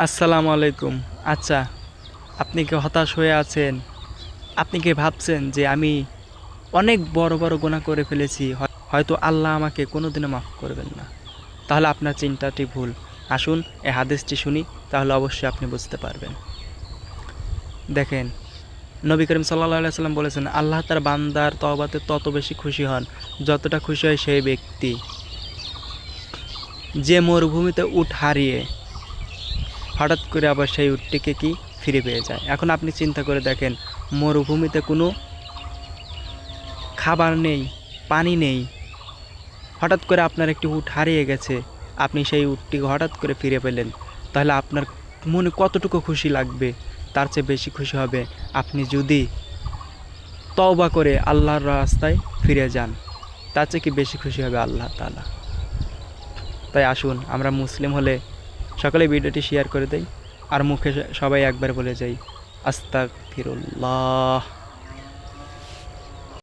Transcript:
আসসালামু আলাইকুম। আচ্ছা, আপনি কি হতাশ হয়ে আছেন? আপনি কি ভাবছেন যে আমি অনেক বড় বড় গুনাহ করে ফেলেছি, হয়তো আল্লাহ আমাকে কোনোদিনও মাফ করবেন না? তাহলে আপনার চিন্তাটি ভুল। আসুন এই হাদিসটি শুনি, তাহলে অবশ্যই আপনি বুঝতে পারবেন। দেখেন, নবী করিম সাল্লাল্লাহু আলাইহি সাল্লাম বলেছেন, আল্লাহ তার বান্দার তওবাতে তত বেশি খুশি হন যতটা খুশি হয় সেই ব্যক্তি যে মরুভূমিতে উট হারিয়ে হঠাৎ করে আবার সেই উটটিকে কি ফিরে পেয়ে যায়। এখন আপনি চিন্তা করে দেখেন, মরুভূমিতে কোনো খাবার নেই, পানি নেই, হঠাৎ করে আপনার একটি উট হারিয়ে গেছে, আপনি সেই উটটিকে হঠাৎ করে ফিরে পেলেন, তাহলে আপনার মনে কতটুকু খুশি লাগবে? তার চেয়ে বেশি খুশি হবে আপনি যদি তওবা করে আল্লাহর রাস্তায় ফিরে যান। তার চেয়ে কি বেশি খুশি হবে আল্লাহ তাআলা? তাই আসুন, আমরা মুসলিম হলে সকলে ভিডিওটি শেয়ার করে দেই, আর মুখে সবাই একবার বলে যাই, আস্তাগফিরুল্লাহ।